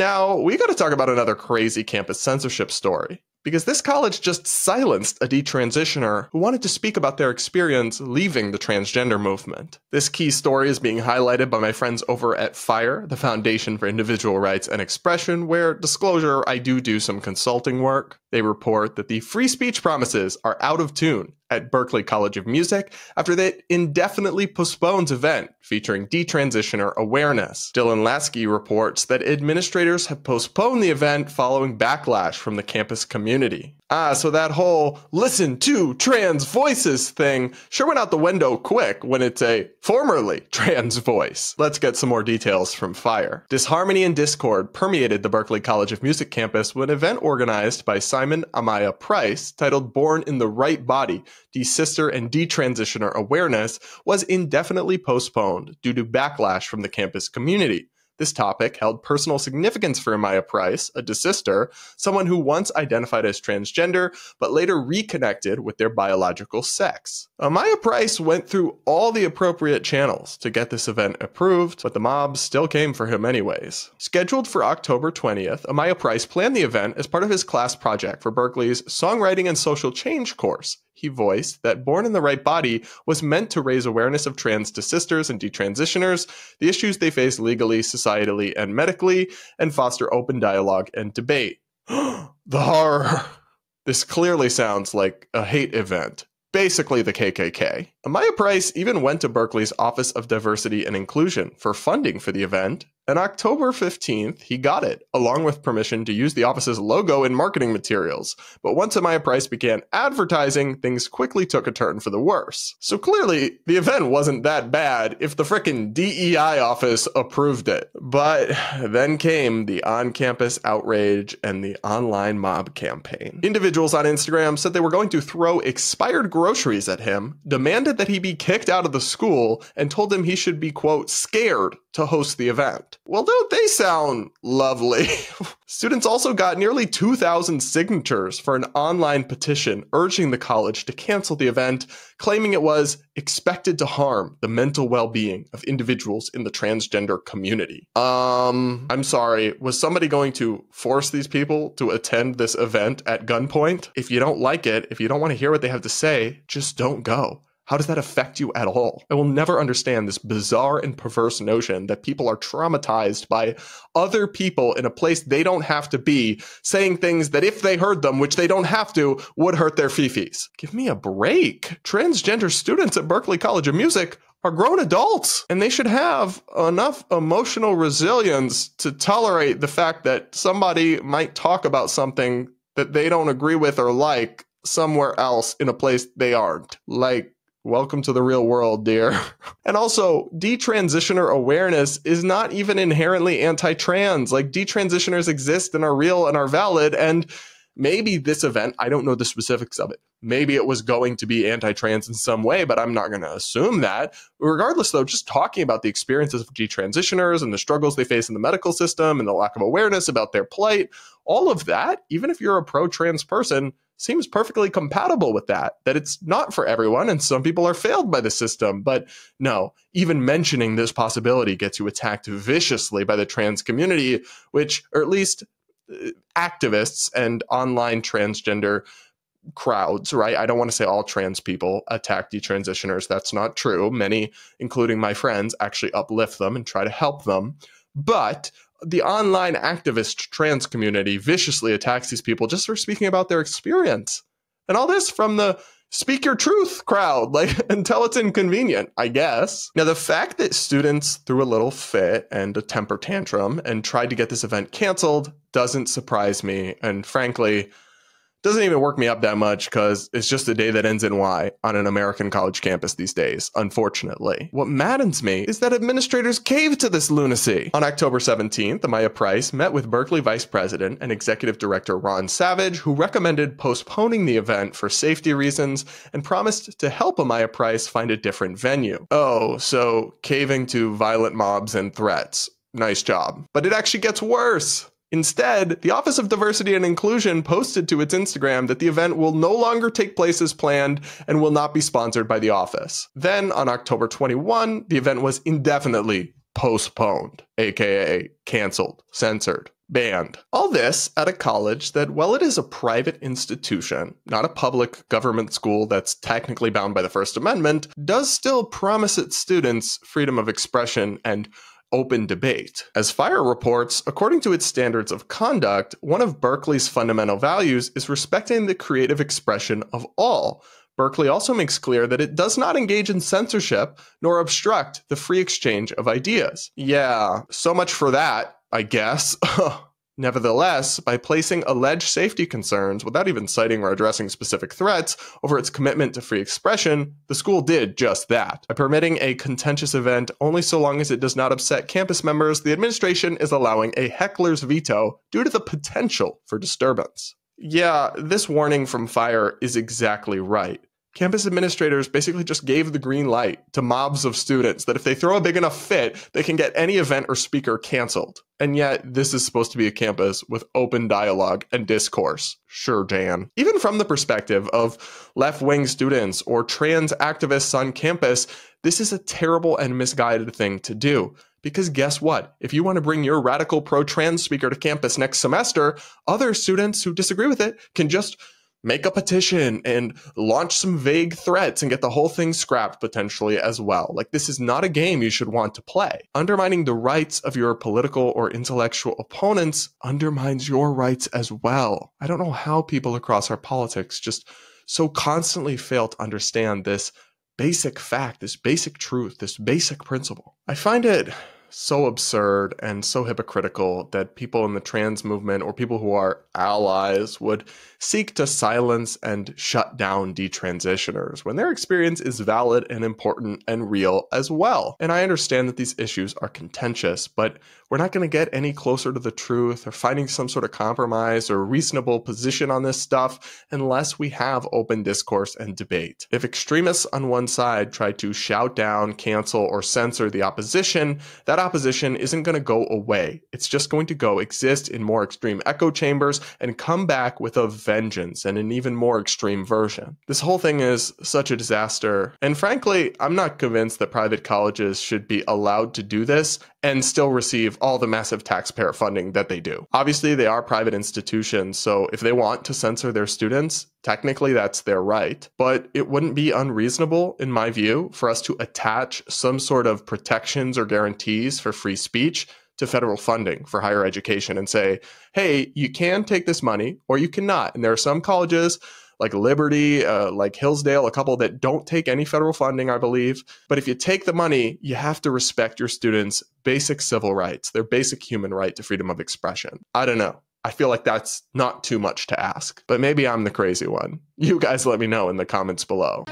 Now, we gotta talk about another crazy campus censorship story. Because this college just silenced a detransitioner who wanted to speak about their experience leaving the transgender movement. This key story is being highlighted by my friends over at FIRE, the Foundation for Individual Rights and Expression, where, disclosure, I do some consulting work. They report that the free speech promises are out of tune at Berklee College of Music after that indefinitely postponed event featuring detransitioner awareness. Dylan Lasky reports that administrators have postponed the event following backlash from the campus community. So that whole listen to trans voices thing sure went out the window quick when it's a formerly trans voice. Let's get some more details from FIRE. Disharmony and discord permeated the Berklee College of Music campus when an event organized by Simon Amaya Price titled Born in the Right Body, De-Sister and Detransitioner Awareness was indefinitely postponed due to backlash from the campus community. This topic held personal significance for Amaya Price, a desister, someone who once identified as transgender, but later reconnected with their biological sex. Amaya Price went through all the appropriate channels to get this event approved, but the mob still came for him anyways. Scheduled for October 20th, Amaya Price planned the event as part of his class project for Berklee's Songwriting and Social Change course. He voiced that Born in the Right Body was meant to raise awareness of trans desisters and detransitioners, the issues they face legally, societally, and medically, and foster open dialogue and debate. The horror. This clearly sounds like a hate event. Basically the KKK. Amaya Price even went to Berklee's Office of Diversity and Inclusion for funding for the event. On October 15th, he got it, along with permission to use the office's logo in marketing materials. But once Amaya Price began advertising, things quickly took a turn for the worse. So clearly, the event wasn't that bad if the frickin' DEI office approved it. But then came the on-campus outrage and the online mob campaign. Individuals on Instagram said they were going to throw expired groceries at him, demanded that he be kicked out of the school, and told him he should be, quote, scared to host the event. Well, don't they sound lovely? Students also got nearly 2,000 signatures for an online petition urging the college to cancel the event, claiming it was expected to harm the mental well-being of individuals in the transgender community. I'm sorry, was somebody going to force these people to attend this event at gunpoint? If you don't like it, if you don't want to hear what they have to say, just don't go. How does that affect you at all? I will never understand this bizarre and perverse notion that people are traumatized by other people in a place they don't have to be, saying things that if they heard them, which they don't have to, would hurt their fifis. Give me a break. Transgender students at Berklee College of Music are grown adults, and they should have enough emotional resilience to tolerate the fact that somebody might talk about something that they don't agree with or like somewhere else in a place they aren't. Like, welcome to the real world, dear. And also, detransitioner awareness is not even inherently anti-trans. Like, detransitioners exist and are real and are valid, and maybe this event, I don't know the specifics of it, maybe it was going to be anti-trans in some way, but I'm not going to assume that. Regardless, though, just talking about the experiences of detransitioners and the struggles they face in the medical system and the lack of awareness about their plight, all of that, even if you're a pro-trans person, seems perfectly compatible with that it's not for everyone and some people are failed by the system. But no, even mentioning this possibility gets you attacked viciously by the trans community, which, or at least activists and online transgender crowds, right? I don't want to say all trans people attack detransitioners. That's not true. Many, including my friends, actually uplift them and try to help them. But the online activist trans community viciously attacks these people just for speaking about their experience. And all this from the speak your truth crowd, like, until it's inconvenient, I guess. Now, the fact that students threw a little fit and a temper tantrum and tried to get this event canceled doesn't surprise me. And frankly, doesn't even work me up that much because it's just a day that ends in Y on an American college campus these days, unfortunately. What maddens me is that administrators caved to this lunacy. On October 17th, Amaya Price met with Berklee Vice President and Executive Director Ron Savage, who recommended postponing the event for safety reasons and promised to help Amaya Price find a different venue. Oh, so caving to violent mobs and threats. Nice job. But it actually gets worse. Instead, the Office of Diversity and Inclusion posted to its Instagram that the event will no longer take place as planned and will not be sponsored by the office. Then, on October 21, the event was indefinitely postponed, aka canceled, censored, banned. All this at a college that, while it is a private institution, not a public government school that's technically bound by the First Amendment, does still promise its students freedom of expression and open debate. As Fire reports, according to its standards of conduct, one of Berkeley's fundamental values is respecting the creative expression of all. Berkeley also makes clear that it does not engage in censorship nor obstruct the free exchange of ideas. Yeah, so much for that, I guess. Nevertheless, by placing alleged safety concerns without even citing or addressing specific threats over its commitment to free expression, the school did just that. By permitting a contentious event only so long as it does not upset campus members, the administration is allowing a heckler's veto due to the potential for disturbance. Yeah, this warning from Fire is exactly right. Campus administrators basically just gave the green light to mobs of students that if they throw a big enough fit, they can get any event or speaker canceled. And yet, this is supposed to be a campus with open dialogue and discourse. Sure, Dan. Even from the perspective of left-wing students or trans activists on campus, this is a terrible and misguided thing to do. Because guess what? If you want to bring your radical pro-trans speaker to campus next semester, other students who disagree with it can just make a petition and launch some vague threats and get the whole thing scrapped potentially as well. Like, this is not a game you should want to play. Undermining the rights of your political or intellectual opponents undermines your rights as well. I don't know how people across our politics just so constantly fail to understand this basic fact, this basic truth, this basic principle. I find it so absurd and so hypocritical that people in the trans movement or people who are allies would seek to silence and shut down detransitioners when their experience is valid and important and real as well. And I understand that these issues are contentious, but we're not going to get any closer to the truth or finding some sort of compromise or reasonable position on this stuff unless we have open discourse and debate. If extremists on one side try to shout down, cancel, or censor the opposition, that opposition isn't going to go away. It's just going to go exist in more extreme echo chambers and come back with a vengeance and an even more extreme version. This whole thing is such a disaster, and frankly, I'm not convinced that private colleges should be allowed to do this and still receive all the massive taxpayer funding that they do. Obviously, they are private institutions, so if they want to censor their students, technically that's their right. But it wouldn't be unreasonable, in my view, for us to attach some sort of protections or guarantees for free speech to federal funding for higher education and say, hey, you can take this money or you cannot. And there are some colleges like Liberty, like Hillsdale, a couple that don't take any federal funding, I believe. But if you take the money, you have to respect your students' basic civil rights, their basic human right to freedom of expression. I don't know. I feel like that's not too much to ask, but maybe I'm the crazy one. You guys let me know in the comments below.